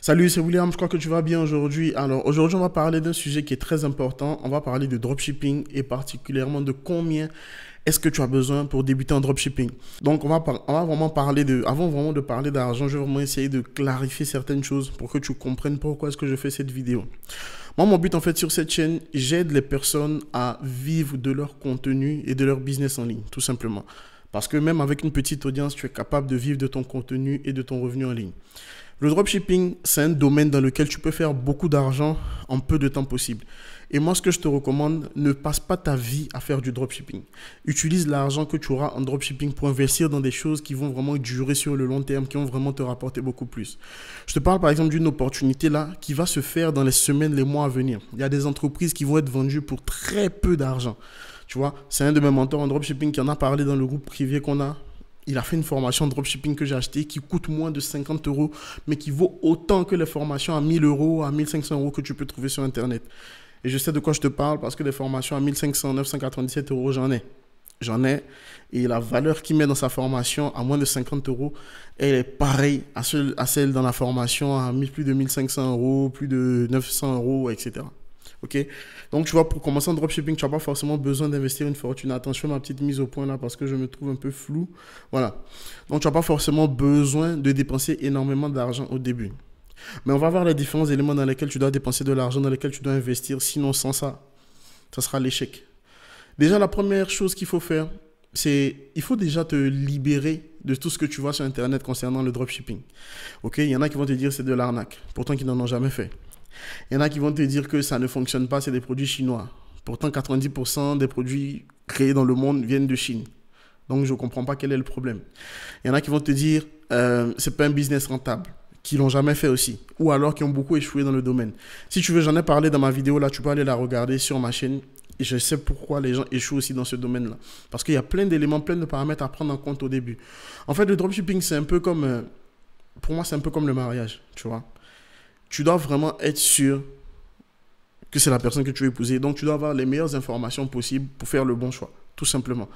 Salut, c'est William, je crois que tu vas bien aujourd'hui. Alors aujourd'hui, on va parler d'un sujet qui est très important. On va parler de dropshipping et particulièrement de combien est-ce que tu as besoin pour débuter en dropshipping. Donc on va vraiment parler avant vraiment de parler d'argent, je vais vraiment essayer de clarifier certaines choses pour que tu comprennes pourquoi est-ce que je fais cette vidéo. Moi, mon but en fait sur cette chaîne, j'aide les personnes à vivre de leur contenu et de leur business en ligne, tout simplement. Parce que même avec une petite audience, tu es capable de vivre de ton contenu et de ton revenu en ligne. Le dropshipping, c'est un domaine dans lequel tu peux faire beaucoup d'argent en peu de temps possible. Et moi, ce que je te recommande, ne passe pas ta vie à faire du dropshipping. Utilise l'argent que tu auras en dropshipping pour investir dans des choses qui vont vraiment durer sur le long terme, qui vont vraiment te rapporter beaucoup plus. Je te parle par exemple d'une opportunité là qui va se faire dans les semaines, les mois à venir. Il y a des entreprises qui vont être vendues pour très peu d'argent. Tu vois, c'est un de mes mentors en dropshipping qui en a parlé dans le groupe privé qu'on a. Il a fait une formation en dropshipping que j'ai achetée qui coûte moins de 50 euros, mais qui vaut autant que les formations à 1000 euros, à 1500 euros que tu peux trouver sur Internet. Et je sais de quoi je te parle parce que les formations à 1500, 997 euros, j'en ai. J'en ai. Et la valeur qu'il met dans sa formation à moins de 50 euros, elle est pareille à celle dans la formation à plus de 1500 euros, plus de 900 euros, etc. Ok, donc tu vois, pour commencer en dropshipping, tu n'as pas forcément besoin d'investir une fortune. Attends, je fais ma petite mise au point là parce que je me trouve un peu flou. Voilà, donc tu n'as pas forcément besoin de dépenser énormément d'argent au début. Mais on va voir les différents éléments dans lesquels tu dois dépenser de l'argent, dans lesquels tu dois investir. Sinon, sans ça, ça sera l'échec. Déjà, la première chose qu'il faut faire, c'est il faut déjà te libérer de tout ce que tu vois sur Internet concernant le dropshipping. Ok, il y en a qui vont te dire que c'est de l'arnaque, pourtant qu'ils n'en ont jamais fait. Il y en a qui vont te dire que ça ne fonctionne pas, c'est des produits chinois. Pourtant, 90% des produits créés dans le monde viennent de Chine. Donc, je ne comprends pas quel est le problème. Il y en a qui vont te dire c'est pas un business rentable, qui l'ont jamais fait aussi, ou alors qui ont beaucoup échoué dans le domaine. Si tu veux, j'en ai parlé dans ma vidéo, là, tu peux aller la regarder sur ma chaîne. Et je sais pourquoi les gens échouent aussi dans ce domaine-là. Parce qu'il y a plein d'éléments, plein de paramètres à prendre en compte au début. En fait, le dropshipping, c'est un peu comme... pour moi, c'est un peu comme le mariage, tu vois. Tu dois vraiment être sûr que c'est la personne que tu veux épouser. Donc, tu dois avoir les meilleures informations possibles pour faire le bon choix, tout simplement.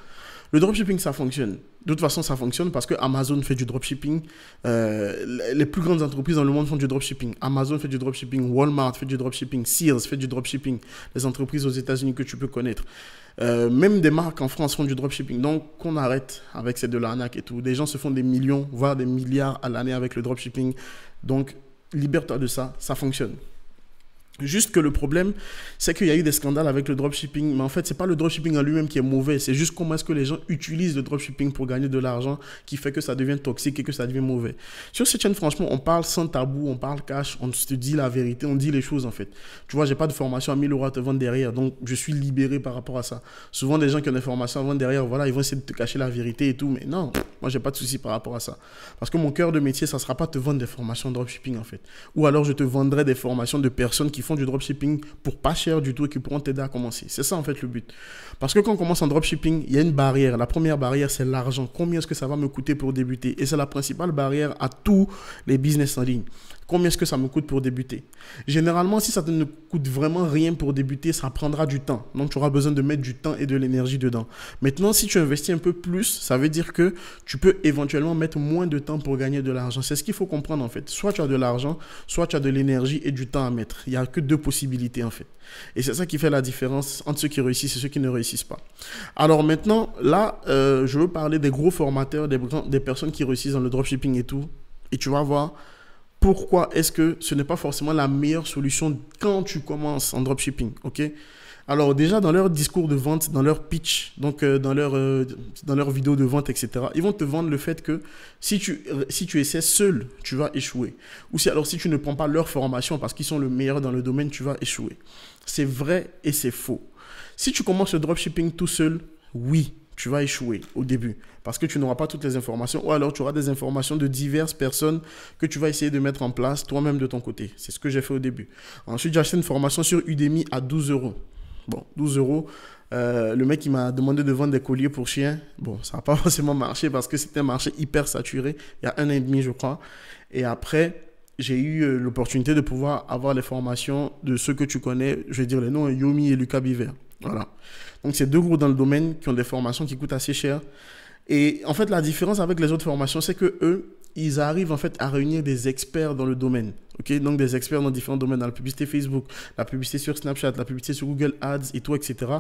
Le dropshipping, ça fonctionne. De toute façon, ça fonctionne parce que Amazon fait du dropshipping. Les plus grandes entreprises dans le monde font du dropshipping. Amazon fait du dropshipping. Walmart fait du dropshipping. Sears fait du dropshipping. Les entreprises aux États-Unis que tu peux connaître. Même des marques en France font du dropshipping. Donc, qu'on arrête avec cette de l'arnaque et tout. Des gens se font des millions, voire des milliards à l'année avec le dropshipping. Donc, libère-toi de ça, ça fonctionne. Juste que le problème, c'est qu'il y a eu des scandales avec le dropshipping, mais en fait, ce n'est pas le dropshipping en lui-même qui est mauvais, c'est juste comment est-ce que les gens utilisent le dropshipping pour gagner de l'argent qui fait que ça devient toxique et que ça devient mauvais. Sur cette chaîne, franchement, on parle sans tabou, on parle cash, on se dit la vérité, on dit les choses en fait. Tu vois, j'ai pas de formation à 1000 euros à te vendre derrière, donc je suis libéré par rapport à ça. Souvent, des gens qui ont des formations à vendre derrière, voilà, ils vont essayer de te cacher la vérité et tout, mais non, moi, j'ai pas de souci par rapport à ça. Parce que mon cœur de métier, ça sera pas te vendre des formations de dropshipping en fait. Ou alors, je te vendrai des formations de personnes qui font du dropshipping pour pas cher du tout et qui pourront t'aider à commencer. C'est ça en fait le but. Parce que quand on commence en dropshipping, il y a une barrière. La première barrière, c'est l'argent. Combien est-ce que ça va me coûter pour débuter? Et c'est la principale barrière à tous les business en ligne. Combien est-ce que ça me coûte pour débuter? Généralement, si ça ne coûte vraiment rien pour débuter, ça prendra du temps. Donc, tu auras besoin de mettre du temps et de l'énergie dedans. Maintenant, si tu investis un peu plus, ça veut dire que tu peux éventuellement mettre moins de temps pour gagner de l'argent. C'est ce qu'il faut comprendre en fait. Soit tu as de l'argent, soit tu as de l'énergie et du temps à mettre. Il n'y a que deux possibilités en fait. Et c'est ça qui fait la différence entre ceux qui réussissent et ceux qui ne réussissent pas. Alors maintenant, là, je veux parler des gros formateurs, des personnes qui réussissent dans le dropshipping et tout. Et tu vas voir pourquoi est-ce que ce n'est pas forcément la meilleure solution quand tu commences en dropshipping, ok? Alors déjà, dans leur discours de vente, dans leur pitch, donc dans leur vidéo de vente, etc., ils vont te vendre le fait que si tu essaies seul, tu vas échouer. Ou si tu ne prends pas leur formation parce qu'ils sont le meilleur dans le domaine, tu vas échouer. C'est vrai et c'est faux. Si tu commences le dropshipping tout seul, oui, tu vas échouer au début parce que tu n'auras pas toutes les informations ou alors tu auras des informations de diverses personnes que tu vas essayer de mettre en place toi-même de ton côté. C'est ce que j'ai fait au début. Ensuite, j'ai acheté une formation sur Udemy à 12 euros. Bon, 12 euros. Le mec, il m'a demandé de vendre des colliers pour chiens. Bon, ça n'a pas forcément marché parce que c'était un marché hyper saturé il y a 1 an et demi, je crois. Et après, j'ai eu l'opportunité de pouvoir avoir les formations de ceux que tu connais. Je vais dire les noms, Yomi et Lucas Biver. Voilà. Donc, c'est deux groupes dans le domaine qui ont des formations qui coûtent assez cher. Et en fait, la différence avec les autres formations, c'est que eux, ils arrivent en fait à réunir des experts dans le domaine. Ok, donc des experts dans différents domaines, dans la publicité Facebook, la publicité sur Snapchat, la publicité sur Google Ads et tout, etc.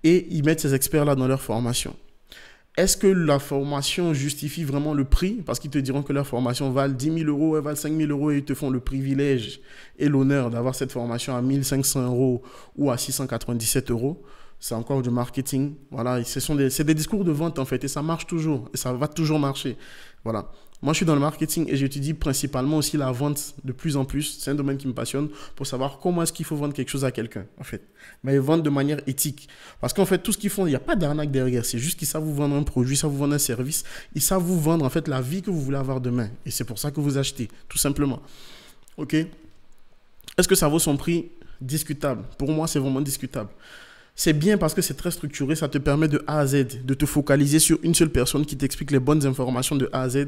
Et ils mettent ces experts-là dans leur formation. Est-ce que la formation justifie vraiment le prix? Parce qu'ils te diront que leur formation valent 10 000 euros, elle valent 5 000 euros et ils te font le privilège et l'honneur d'avoir cette formation à 1 500 euros ou à 697 euros. C'est encore du marketing. Voilà, c'est des discours de vente en fait et ça marche toujours et ça va toujours marcher. Voilà. Moi, je suis dans le marketing et j'étudie principalement aussi la vente de plus en plus. C'est un domaine qui me passionne pour savoir comment est-ce qu'il faut vendre quelque chose à quelqu'un, en fait. Mais vendre de manière éthique. Parce qu'en fait, tout ce qu'ils font, il n'y a pas d'arnaque derrière. C'est juste qu'ils savent vous vendre un produit, ils savent vous vendre un service. Ils savent vous vendre, en fait, la vie que vous voulez avoir demain. Et c'est pour ça que vous achetez, tout simplement. OK? Est-ce que ça vaut son prix? Discutable. Pour moi, c'est vraiment discutable. C'est bien parce que c'est très structuré, ça te permet de A à Z, de te focaliser sur une seule personne qui t'explique les bonnes informations de A à Z.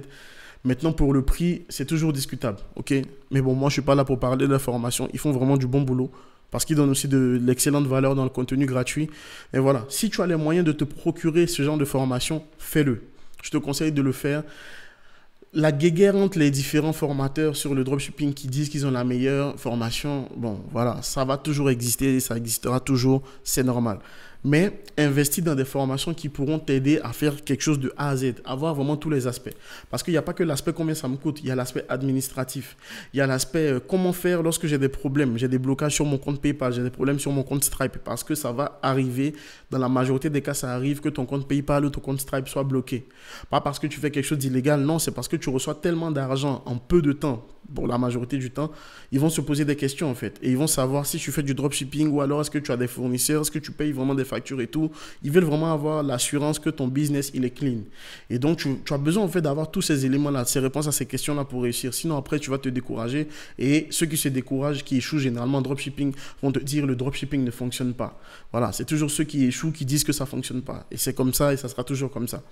Maintenant, pour le prix, c'est toujours discutable, ok? Mais bon, moi, je ne suis pas là pour parler de la formation. Ils font vraiment du bon boulot parce qu'ils donnent aussi de l'excellente valeur dans le contenu gratuit. Et voilà, si tu as les moyens de te procurer ce genre de formation, fais-le. Je te conseille de le faire. La guéguerre entre les différents formateurs sur le dropshipping qui disent qu'ils ont la meilleure formation, bon, voilà, ça va toujours exister, ça existera toujours, c'est normal. Mais investis dans des formations qui pourront t'aider à faire quelque chose de A à Z, avoir vraiment tous les aspects. Parce qu'il n'y a pas que l'aspect combien ça me coûte, il y a l'aspect administratif. Il y a l'aspect comment faire lorsque j'ai des problèmes, j'ai des blocages sur mon compte PayPal, j'ai des problèmes sur mon compte Stripe. Parce que ça va arriver, dans la majorité des cas, ça arrive que ton compte PayPal ou ton compte Stripe soit bloqué. Pas parce que tu fais quelque chose d'illégal, non, c'est parce que tu reçois tellement d'argent en peu de temps. Pour la majorité du temps, ils vont se poser des questions en fait. Et ils vont savoir si tu fais du dropshipping ou alors est-ce que tu as des fournisseurs, est-ce que tu payes vraiment des factures et tout. Ils veulent vraiment avoir l'assurance que ton business, il est clean. Et donc, tu as besoin en fait d'avoir tous ces éléments-là, ces réponses à ces questions-là pour réussir. Sinon, après, tu vas te décourager. Et ceux qui se découragent, qui échouent généralement en dropshipping, vont te dire le dropshipping ne fonctionne pas. Voilà, c'est toujours ceux qui échouent qui disent que ça ne fonctionne pas. Et c'est comme ça et ça sera toujours comme ça.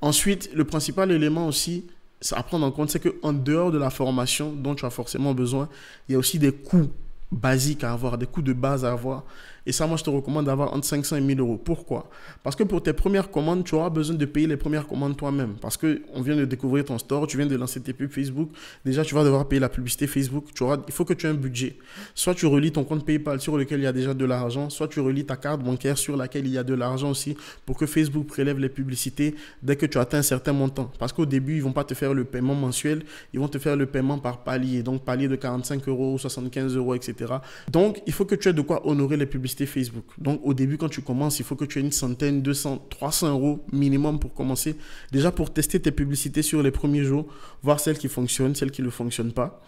Ensuite, le principal élément aussi, à prendre en compte, c'est qu'en dehors de la formation dont tu as forcément besoin, il y a aussi des coûts basiques à avoir, des coûts de base à avoir. Et ça, moi, je te recommande d'avoir entre 500 et 1000 euros. Pourquoi? Parce que pour tes premières commandes, tu auras besoin de payer les premières commandes toi-même. Parce qu'on vient de découvrir ton store, tu viens de lancer tes pubs Facebook. Déjà, tu vas devoir payer la publicité Facebook. Il faut que tu aies un budget. Soit tu relis ton compte PayPal sur lequel il y a déjà de l'argent, soit tu relis ta carte bancaire sur laquelle il y a de l'argent aussi pour que Facebook prélève les publicités dès que tu atteins un certain montant. Parce qu'au début, ils ne vont pas te faire le paiement mensuel, ils vont te faire le paiement par palier. Donc, palier de 45 euros, 75 euros, etc. Donc, il faut que tu aies de quoi honorer les publicités Facebook. Donc, au début, quand tu commences, il faut que tu aies une centaine, 200, 300 euros minimum pour commencer. Déjà, pour tester tes publicités sur les premiers jours, voir celles qui fonctionnent, celles qui ne fonctionnent pas.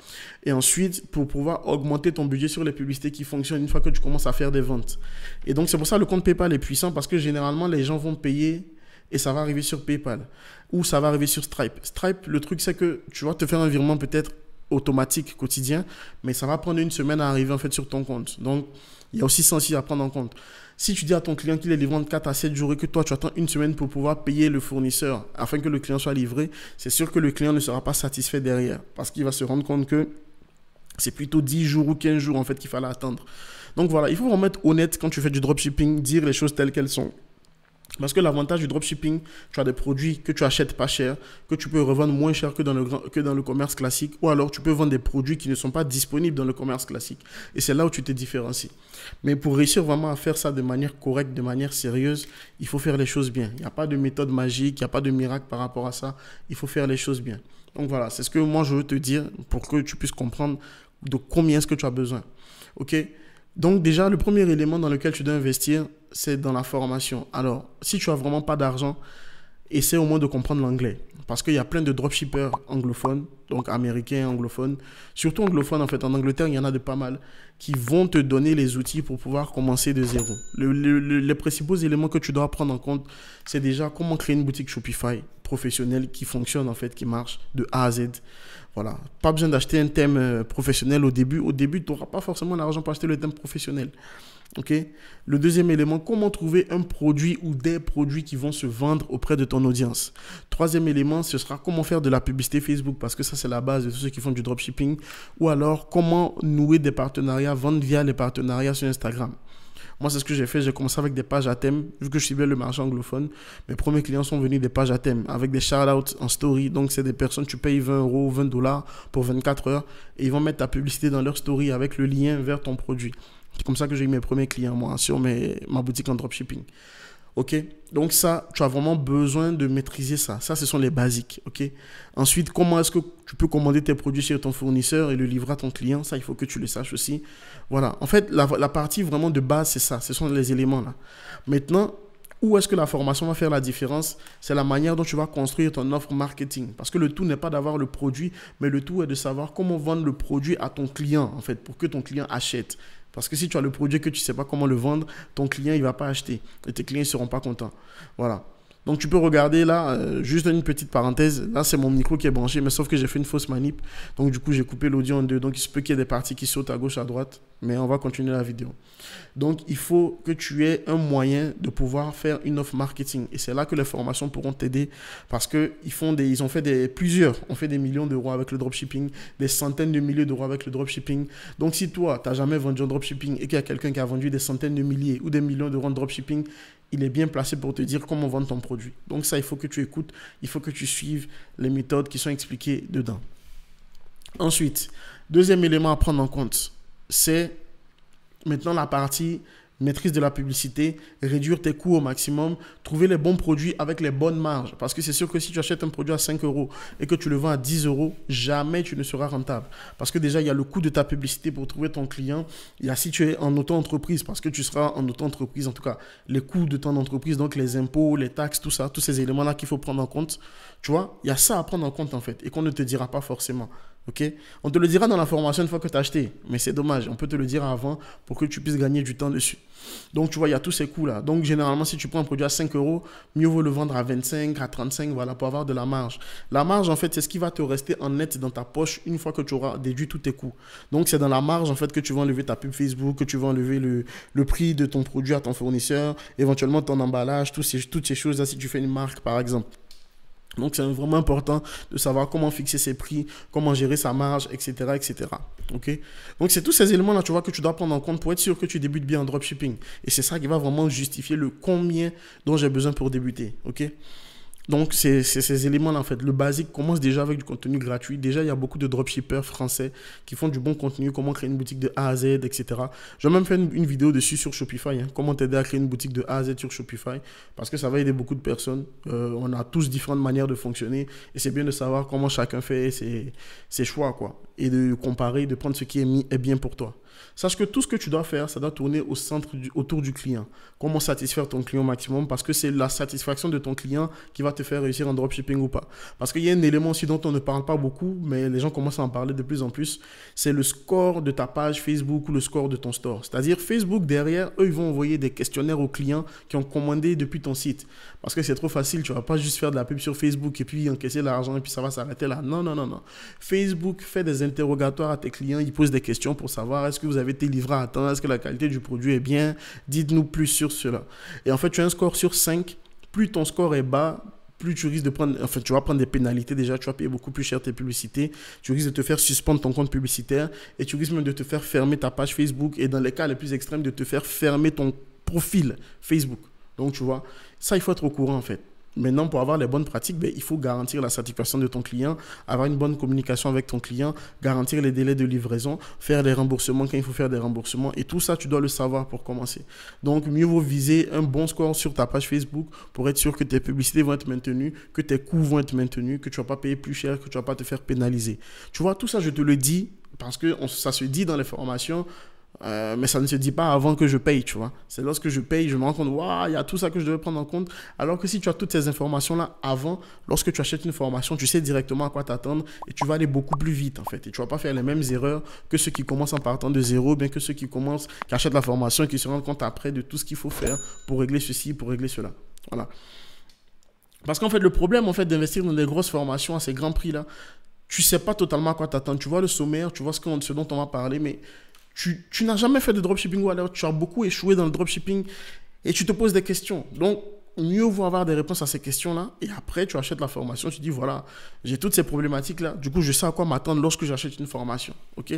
Et ensuite, pour pouvoir augmenter ton budget sur les publicités qui fonctionnent une fois que tu commences à faire des ventes. Et donc, c'est pour ça que le compte PayPal est puissant parce que généralement, les gens vont payer et ça va arriver sur PayPal ou ça va arriver sur Stripe. Stripe, le truc, c'est que tu vas te faire un virement peut-être automatique, quotidien, mais ça va prendre une semaine à arriver en fait sur ton compte. Donc, il y a aussi ça aussi à prendre en compte. Si tu dis à ton client qu'il est livré en 4 à 7 jours et que toi, tu attends une semaine pour pouvoir payer le fournisseur afin que le client soit livré, c'est sûr que le client ne sera pas satisfait derrière parce qu'il va se rendre compte que c'est plutôt 10 jours ou 15 jours en fait qu'il fallait attendre. Donc voilà, il faut vraiment être honnête quand tu fais du dropshipping, dire les choses telles qu'elles sont. Parce que l'avantage du dropshipping, tu as des produits que tu achètes pas cher, que tu peux revendre moins cher que dans le commerce classique, ou alors tu peux vendre des produits qui ne sont pas disponibles dans le commerce classique. Et c'est là où tu te différencies. Mais pour réussir vraiment à faire ça de manière correcte, de manière sérieuse, il faut faire les choses bien. Il n'y a pas de méthode magique, il n'y a pas de miracle par rapport à ça. Il faut faire les choses bien. Donc voilà, c'est ce que moi je veux te dire pour que tu puisses comprendre de combien est-ce que tu as besoin. Ok ? Donc déjà, le premier élément dans lequel tu dois investir, c'est dans la formation. Alors, si tu n'as vraiment pas d'argent, essaie au moins de comprendre l'anglais. Parce qu'il y a plein de dropshippers anglophones, donc américains, anglophones, surtout anglophones en fait. En Angleterre, il y en a de pas mal, qui vont te donner les outils pour pouvoir commencer de zéro. Les principaux éléments que tu dois prendre en compte, c'est déjà comment créer une boutique Shopify professionnelle qui fonctionne en fait, qui marche de A à Z. Voilà, pas besoin d'acheter un thème professionnel au début. Au début, tu n'auras pas forcément l'argent pour acheter le thème professionnel. Ok. Le deuxième élément, comment trouver un produit ou des produits qui vont se vendre auprès de ton audience. Troisième élément, ce sera comment faire de la publicité Facebook parce que ça, c'est la base de tous ceux qui font du dropshipping. Ou alors, comment nouer des partenariats, vendre via les partenariats sur Instagram. Moi, c'est ce que j'ai fait. J'ai commencé avec des pages à thème. Vu que je suivais le marché anglophone, mes premiers clients sont venus des pages à thème avec des shout-outs en story. Donc, c'est des personnes, tu payes 20 euros, 20 dollars pour 24 heures et ils vont mettre ta publicité dans leur story avec le lien vers ton produit. C'est comme ça que j'ai eu mes premiers clients, moi, sur ma boutique en dropshipping. Ok, donc ça, tu as vraiment besoin de maîtriser ça. Ça, ce sont les basiques. Ok. Ensuite, comment est-ce que tu peux commander tes produits chez ton fournisseur et le livrer à ton client? Ça, il faut que tu le saches aussi. Voilà. En fait, la partie vraiment de base, c'est ça. Ce sont les éléments là. Maintenant, où est-ce que la formation va faire la différence? C'est la manière dont tu vas construire ton offre marketing. Parce que le tout n'est pas d'avoir le produit, mais le tout est de savoir comment vendre le produit à ton client, en fait, pour que ton client achète. Parce que si tu as le produit que tu ne sais pas comment le vendre, ton client, il ne va pas acheter. Et tes clients ne seront pas contents. Voilà. Donc, tu peux regarder là, juste une petite parenthèse. Là, c'est mon micro qui est branché, mais sauf que j'ai fait une fausse manip. Donc, du coup, j'ai coupé l'audio en deux. Donc, il se peut qu'il y ait des parties qui sautent à gauche, à droite. Mais on va continuer la vidéo. Donc, il faut que tu aies un moyen de pouvoir faire une offre marketing. Et c'est là que les formations pourront t'aider parce qu'ils ont fait plusieurs. On fait des millions d'euros avec le dropshipping, des centaines de milliers d'euros avec le dropshipping. Donc, si toi, tu n'as jamais vendu en dropshipping et qu'il y a quelqu'un qui a vendu des centaines de milliers ou des millions d'euros en dropshipping, il est bien placé pour te dire comment vendre ton produit. Donc ça, il faut que tu écoutes, il faut que tu suives les méthodes qui sont expliquées dedans. Ensuite, deuxième élément à prendre en compte, c'est maintenant la partie maîtrise de la publicité, réduire tes coûts au maximum, trouver les bons produits avec les bonnes marges. Parce que c'est sûr que si tu achètes un produit à 5 euros et que tu le vends à 10 euros, jamais tu ne seras rentable. Parce que déjà, il y a le coût de ta publicité pour trouver ton client. Il y a si tu es en auto-entreprise, parce que tu seras en auto-entreprise, en tout cas, les coûts de ton entreprise, donc les impôts, les taxes, tout ça, tous ces éléments-là qu'il faut prendre en compte. Tu vois, il y a ça à prendre en compte en fait et qu'on ne te dira pas forcément. Ok, on te le dira dans la formation une fois que tu as acheté, mais c'est dommage, on peut te le dire avant pour que tu puisses gagner du temps dessus. Donc, tu vois, il y a tous ces coûts-là. Donc, généralement, si tu prends un produit à 5 euros, mieux vaut le vendre à 25, à 35, voilà, pour avoir de la marge. La marge, en fait, c'est ce qui va te rester en net dans ta poche une fois que tu auras déduit tous tes coûts. Donc, c'est dans la marge, en fait, que tu vas enlever ta pub Facebook, que tu vas enlever le prix de ton produit à ton fournisseur, éventuellement ton emballage, toutes ces choses-là, si tu fais une marque, par exemple. Donc, c'est vraiment important de savoir comment fixer ses prix, comment gérer sa marge, etc., etc. Ok? Donc, c'est tous ces éléments-là, tu vois, que tu dois prendre en compte pour être sûr que tu débutes bien en dropshipping. Et c'est ça qui va vraiment justifier le combien dont j'ai besoin pour débuter. Ok? Donc, c'est ces éléments-là, en fait. Le basique commence déjà avec du contenu gratuit. Déjà, il y a beaucoup de dropshippers français qui font du bon contenu, comment créer une boutique de A à Z, etc. J'ai même fait une vidéo dessus sur Shopify, hein, comment t'aider à créer une boutique de A à Z sur Shopify, parce que ça va aider beaucoup de personnes. On a tous différentes manières de fonctionner et c'est bien de savoir comment chacun fait ses choix, quoi. Et de comparer, de prendre ce qui est bien pour toi. Sache que tout ce que tu dois faire, ça doit tourner autour du client. Comment satisfaire ton client au maximum, parce que c'est la satisfaction de ton client qui va te faire réussir en dropshipping ou pas. Parce qu'il y a un élément aussi dont on ne parle pas beaucoup, mais les gens commencent à en parler de plus en plus, c'est le score de ta page Facebook ou le score de ton store. C'est-à-dire Facebook, derrière, eux, ils vont envoyer des questionnaires aux clients qui ont commandé depuis ton site. Parce que c'est trop facile, tu ne vas pas juste faire de la pub sur Facebook et puis encaisser l'argent et puis ça va s'arrêter là. Non, non, non, non. Facebook fait des interrogatoires à tes clients, ils posent des questions pour savoir est-ce que vous avez été livré à temps, est-ce que la qualité du produit est bien, dites-nous plus sur cela. Et en fait, tu as un score sur 5, plus ton score est bas, plus tu risques de prendre, enfin, tu vas prendre des pénalités déjà, tu vas payer beaucoup plus cher tes publicités, tu risques de te faire suspendre ton compte publicitaire et tu risques même de te faire fermer ta page Facebook et dans les cas les plus extrêmes, de te faire fermer ton profil Facebook. Donc, tu vois, ça, il faut être au courant en fait. Maintenant, pour avoir les bonnes pratiques, il faut garantir la satisfaction de ton client, avoir une bonne communication avec ton client, garantir les délais de livraison, faire des remboursements quand il faut faire des remboursements. Et tout ça, tu dois le savoir pour commencer. Donc, mieux vaut viser un bon score sur ta page Facebook pour être sûr que tes publicités vont être maintenues, que tes coûts vont être maintenus, que tu ne vas pas payer plus cher, que tu ne vas pas te faire pénaliser. Tu vois, tout ça, je te le dis parce que ça se dit dans les formations. Mais ça ne se dit pas avant que je paye, tu vois. C'est lorsque je paye, je me rends compte, waouh, il y a tout ça que je devais prendre en compte. Alors que si tu as toutes ces informations-là avant, lorsque tu achètes une formation, tu sais directement à quoi t'attendre et tu vas aller beaucoup plus vite, en fait. Et tu ne vas pas faire les mêmes erreurs que ceux qui commencent en partant de zéro, bien que ceux qui achètent la formation et qui se rendent compte après de tout ce qu'il faut faire pour régler ceci, pour régler cela. Voilà. Parce qu'en fait, le problème, en fait, d'investir dans des grosses formations à ces grands prix-là, tu ne sais pas totalement à quoi t'attendre. Tu vois le sommaire, tu vois ce dont on va parler, mais tu n'as jamais fait de dropshipping ou alors tu as beaucoup échoué dans le dropshipping et tu te poses des questions. Donc, mieux vaut avoir des réponses à ces questions-là et après, tu achètes la formation. Tu dis, voilà, j'ai toutes ces problématiques-là. Du coup, je sais à quoi m'attendre lorsque j'achète une formation. OK?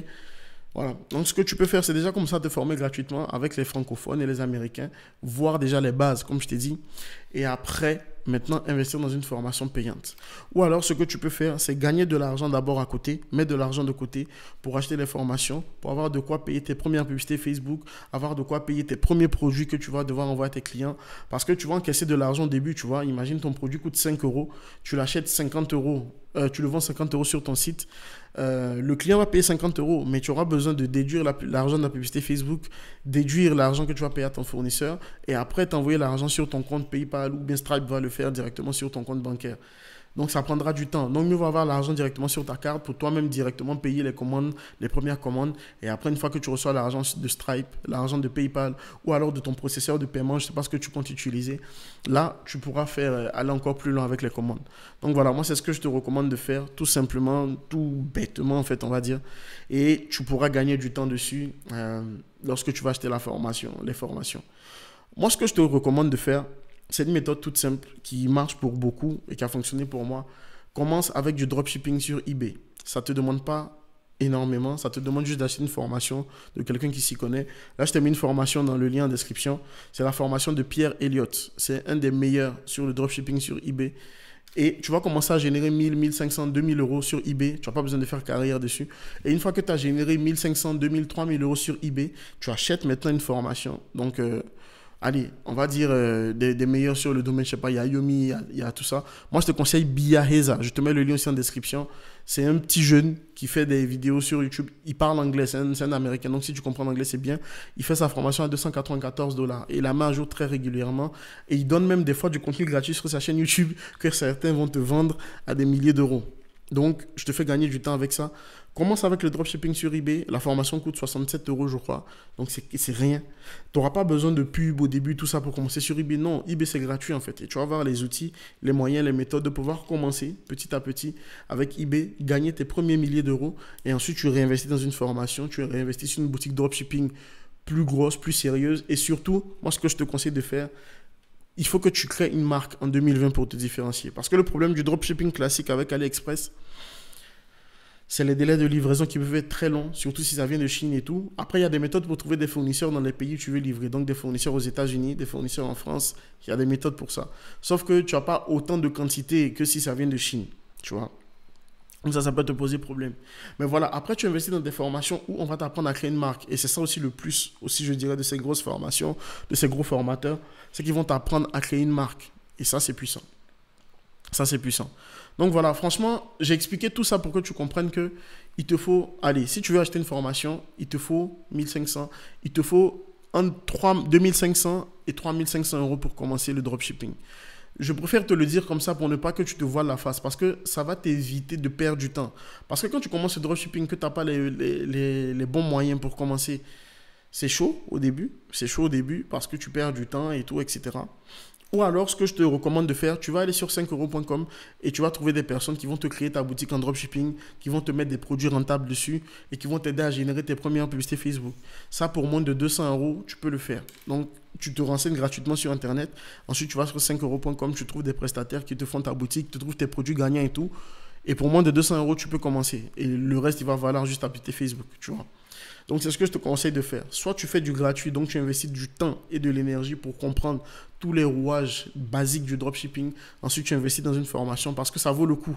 Voilà. Donc, ce que tu peux faire, c'est déjà comme ça te former gratuitement avec les francophones et les américains, voir déjà les bases, comme je t'ai dit. Et après, maintenant, investir dans une formation payante. Ou alors, ce que tu peux faire, c'est gagner de l'argent d'abord à côté, mettre de l'argent de côté pour acheter les formations, pour avoir de quoi payer tes premières publicités Facebook, avoir de quoi payer tes premiers produits que tu vas devoir envoyer à tes clients. Parce que tu vas encaisser de l'argent au début, tu vois. Imagine ton produit coûte 5 euros, tu l'achètes 50 euros, tu le vends 50 euros sur ton site. Le client va payer 50 euros, mais tu auras besoin de déduire l'argent de la publicité Facebook, déduire l'argent que tu vas payer à ton fournisseur et après t'envoyer l'argent sur ton compte PayPal ou bien Stripe va le faire directement sur ton compte bancaire. Donc ça prendra du temps. Donc mieux vaut avoir l'argent directement sur ta carte pour toi-même directement payer les commandes, les premières commandes. Et après, une fois que tu reçois l'argent de Stripe, l'argent de PayPal ou alors de ton processeur de paiement, je ne sais pas ce que tu comptes utiliser, là, tu pourras aller encore plus loin avec les commandes. Donc voilà, moi, c'est ce que je te recommande de faire, tout simplement, tout bêtement, en fait, on va dire. Et tu pourras gagner du temps dessus lorsque tu vas acheter les formations. Moi, ce que je te recommande de faire, c'est une méthode toute simple qui marche pour beaucoup et qui a fonctionné pour moi. Commence avec du dropshipping sur eBay. Ça ne te demande pas énormément, ça te demande juste d'acheter une formation de quelqu'un qui s'y connaît. Là, je t'ai mis une formation dans le lien en description. C'est la formation de Pierre Elliott. C'est un des meilleurs sur le dropshipping sur eBay. Et tu vas commencer à générer 1000, 1500, 2000 euros sur eBay. Tu n'as pas besoin de faire carrière dessus. Et une fois que tu as généré 1500, 2000, 3000 euros sur eBay, tu achètes maintenant une formation. Donc, allez, on va dire des meilleurs sur le domaine, je sais pas, il y a Yomi, il y a tout ça. Moi, je te conseille Biaheza. Je te mets le lien aussi en description. C'est un petit jeune qui fait des vidéos sur YouTube. Il parle anglais, c'est un Américain. Donc, si tu comprends l'anglais, c'est bien. Il fait sa formation à 294 $. Et il la met à jour très régulièrement. Et il donne même des fois du contenu gratuit sur sa chaîne YouTube que certains vont te vendre à des milliers d'euros. Donc, je te fais gagner du temps avec ça. Commence avec le dropshipping sur eBay. La formation coûte 67 euros, je crois. Donc, c'est rien. Tu n'auras pas besoin de pub au début, tout ça pour commencer sur eBay. Non, eBay, c'est gratuit en fait. Et tu vas avoir les outils, les moyens, les méthodes de pouvoir commencer petit à petit avec eBay, gagner tes premiers milliers d'euros. Et ensuite, tu réinvestis dans une formation. Tu réinvestis sur une boutique dropshipping plus grosse, plus sérieuse. Et surtout, moi, ce que je te conseille de faire, il faut que tu crées une marque en 2020 pour te différencier. Parce que le problème du dropshipping classique avec AliExpress, c'est les délais de livraison qui peuvent être très longs, surtout si ça vient de Chine et tout. Après, il y a des méthodes pour trouver des fournisseurs dans les pays où tu veux livrer. Donc, des fournisseurs aux États-Unis, des fournisseurs en France. Il y a des méthodes pour ça. Sauf que tu n'as pas autant de quantité que si ça vient de Chine. Tu vois. Donc ça peut te poser problème. Mais voilà, après, tu investis dans des formations où on va t'apprendre à créer une marque. Et c'est ça aussi le plus, aussi, je dirais, de ces grosses formations, de ces gros formateurs. C'est qu'ils vont t'apprendre à créer une marque. Et ça, c'est puissant. Ça, c'est puissant. Donc voilà, franchement, j'ai expliqué tout ça pour que tu comprennes que il te faut, allez, si tu veux acheter une formation, il te faut 1500, il te faut entre 2500 et 3500 euros pour commencer le dropshipping. Je préfère te le dire comme ça pour ne pas que tu te voiles la face parce que ça va t'éviter de perdre du temps. Parce que quand tu commences le dropshipping, que tu n'as pas les bons moyens pour commencer, c'est chaud au début. C'est chaud au début parce que tu perds du temps et tout, etc. Ou alors, ce que je te recommande de faire, tu vas aller sur 5euros.com et tu vas trouver des personnes qui vont te créer ta boutique en dropshipping, qui vont te mettre des produits rentables dessus et qui vont t'aider à générer tes premières publicités Facebook. Ça, pour moins de 200 euros, tu peux le faire. Donc, tu te renseignes gratuitement sur Internet. Ensuite, tu vas sur 5euros.com, tu trouves des prestataires qui te font ta boutique, tu trouves tes produits gagnants et tout. Et pour moins de 200 euros, tu peux commencer. Et le reste, il va valoir juste ta publicité Facebook, tu vois. Donc, c'est ce que je te conseille de faire. Soit tu fais du gratuit, donc tu investis du temps et de l'énergie pour comprendre tous les rouages basiques du dropshipping. Ensuite, tu investis dans une formation parce que ça vaut le coup.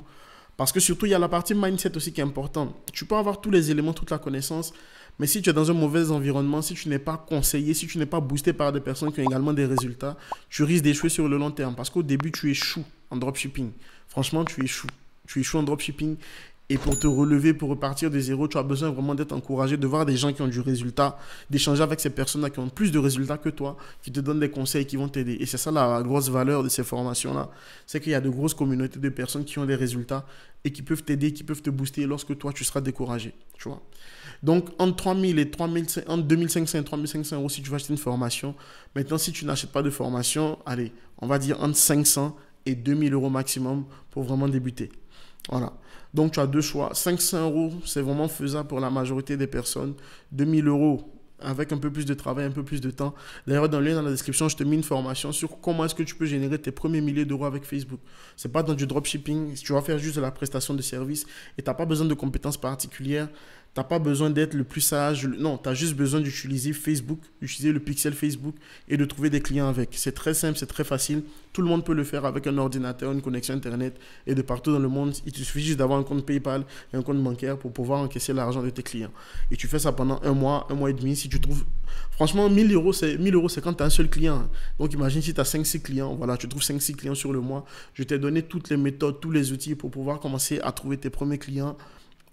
Parce que surtout, il y a la partie mindset aussi qui est importante. Tu peux avoir tous les éléments, toute la connaissance, mais si tu es dans un mauvais environnement, si tu n'es pas conseillé, si tu n'es pas boosté par des personnes qui ont également des résultats, tu risques d'échouer sur le long terme. Parce qu'au début, tu échoues en dropshipping. Franchement, tu échoues. Tu échoues en dropshipping. Et pour te relever, pour repartir de zéro, tu as besoin vraiment d'être encouragé, de voir des gens qui ont du résultat, d'échanger avec ces personnes-là qui ont plus de résultats que toi, qui te donnent des conseils, qui vont t'aider. Et c'est ça la grosse valeur de ces formations-là. C'est qu'il y a de grosses communautés de personnes qui ont des résultats et qui peuvent t'aider, qui peuvent te booster lorsque toi, tu seras découragé. Tu vois. Donc, entre 3000 et 3500, entre 2500 et 3500 euros si tu vas acheter une formation. Maintenant, si tu n'achètes pas de formation, allez, on va dire entre 500 et 2000 euros maximum pour vraiment débuter. Voilà. Donc, tu as deux choix. 500 euros, c'est vraiment faisable pour la majorité des personnes. 2000 euros, avec un peu plus de travail, un peu plus de temps. D'ailleurs, dans le lien dans la description, je te mets une formation sur comment est-ce que tu peux générer tes premiers milliers d'euros avec Facebook. Ce n'est pas dans du dropshipping. Tu vas faire juste de la prestation de service et tu n'as pas besoin de compétences particulières. Tu n'as pas besoin d'être le plus sage. Non, tu as juste besoin d'utiliser Facebook, d'utiliser le pixel Facebook et de trouver des clients avec. C'est très simple, c'est très facile. Tout le monde peut le faire avec un ordinateur, une connexion Internet et de partout dans le monde. Il te suffit juste d'avoir un compte PayPal et un compte bancaire pour pouvoir encaisser l'argent de tes clients. Et tu fais ça pendant un mois et demi. Si tu trouves... Franchement, 1000 euros, c'est quand tu as un seul client. Donc imagine si tu as 5-6 clients. Voilà, tu trouves 5-6 clients sur le mois. Je t'ai donné toutes les méthodes, tous les outils pour pouvoir commencer à trouver tes premiers clients.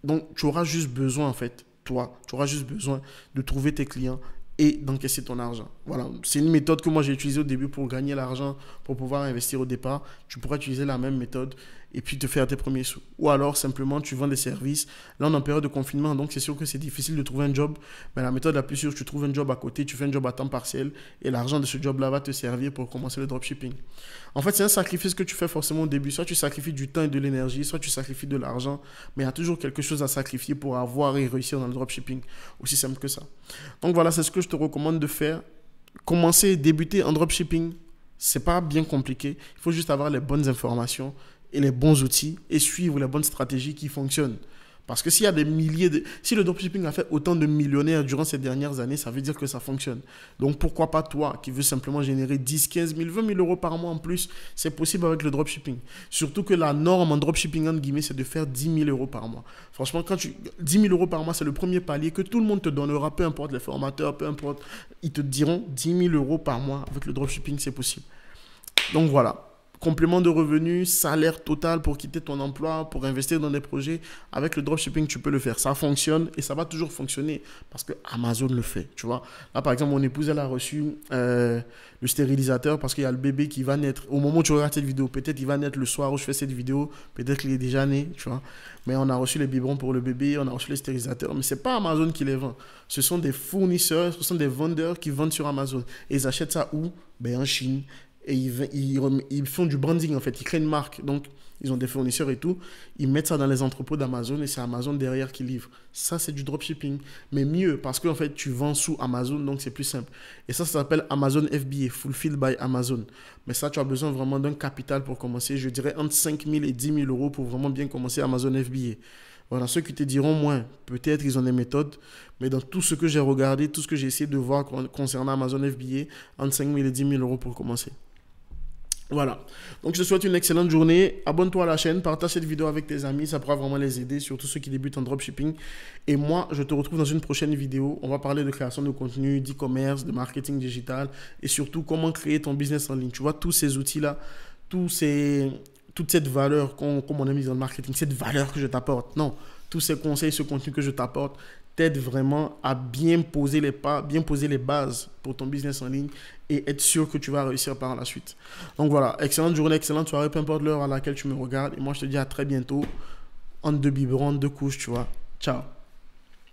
Donc, tu auras juste besoin, en fait, toi, tu auras juste besoin de trouver tes clients et d'encaisser ton argent. Voilà, c'est une méthode que moi j'ai utilisée au début pour gagner l'argent, pour pouvoir investir au départ. Tu pourras utiliser la même méthode et puis te faire tes premiers sous. Ou alors, simplement, tu vends des services. Là, on est en période de confinement, donc c'est sûr que c'est difficile de trouver un job. Mais la méthode la plus sûre, tu trouves un job à côté, tu fais un job à temps partiel et l'argent de ce job-là va te servir pour commencer le dropshipping. En fait, c'est un sacrifice que tu fais forcément au début. Soit tu sacrifies du temps et de l'énergie, soit tu sacrifies de l'argent. Mais il y a toujours quelque chose à sacrifier pour avoir et réussir dans le dropshipping. Aussi simple que ça. Donc voilà, c'est ce que je te recommande de faire. Commencer et débuter en dropshipping, c'est pas bien compliqué. Il faut juste avoir les bonnes informations et les bons outils et suivre les bonnes stratégies qui fonctionnent. Parce que s'il y a des milliers de... Si le dropshipping a fait autant de millionnaires durant ces dernières années, ça veut dire que ça fonctionne. Donc pourquoi pas toi qui veux simplement générer 10, 15 000, 20 000 euros par mois en plus, c'est possible avec le dropshipping. Surtout que la norme en dropshipping, entre guillemets, c'est de faire 10 000 euros par mois. Franchement, 10 000 euros par mois, c'est le premier palier que tout le monde te donnera, peu importe les formateurs, peu importe. Ils te diront 10 000 euros par mois avec le dropshipping, c'est possible. Donc voilà. Complément de revenus, salaire total pour quitter ton emploi, pour investir dans des projets. Avec le dropshipping, tu peux le faire. Ça fonctionne et ça va toujours fonctionner parce que Amazon le fait. Tu vois. Là, par exemple, mon épouse, elle a reçu le stérilisateur parce qu'il y a le bébé qui va naître. Au moment où tu regardes cette vidéo, peut-être il va naître le soir où je fais cette vidéo. Peut-être qu'il est déjà né. Tu vois. Mais on a reçu les biberons pour le bébé, on a reçu les stérilisateurs. Mais ce n'est pas Amazon qui les vend. Ce sont des fournisseurs, ce sont des vendeurs qui vendent sur Amazon. Et ils achètent ça où? Ben, en Chine. Et ils font du branding en fait, ils créent une marque. Donc, ils ont des fournisseurs et tout. Ils mettent ça dans les entrepôts d'Amazon et c'est Amazon derrière qui livre. Ça, c'est du dropshipping. Mais mieux, parce qu'en fait, tu vends sous Amazon, donc c'est plus simple. Et ça s'appelle Amazon FBA, Fulfilled by Amazon. Mais ça, tu as besoin vraiment d'un capital pour commencer. Je dirais entre 5 000 et 10 000 euros pour vraiment bien commencer Amazon FBA. Voilà, ceux qui te diront moins, peut-être ils ont des méthodes, mais dans tout ce que j'ai regardé, tout ce que j'ai essayé de voir concernant Amazon FBA, entre 5 000 et 10 000 euros pour commencer. Voilà, donc je te souhaite une excellente journée, abonne-toi à la chaîne, partage cette vidéo avec tes amis, ça pourra vraiment les aider, surtout ceux qui débutent en dropshipping. Et moi, je te retrouve dans une prochaine vidéo, on va parler de création de contenu, d'e-commerce, de marketing digital et surtout comment créer ton business en ligne. Tu vois, tous ces outils-là, toute cette valeur comme on a mis dans le marketing, cette valeur que je t'apporte, non, tous ces conseils, ce contenu que je t'apporte, t'aide vraiment à bien poser les pas, bien poser les bases pour ton business en ligne et être sûr que tu vas réussir par la suite. Donc voilà, excellente journée, excellente soirée, peu importe l'heure à laquelle tu me regardes. Et moi, je te dis à très bientôt, entre deux biberons, deux couches, tu vois. Ciao.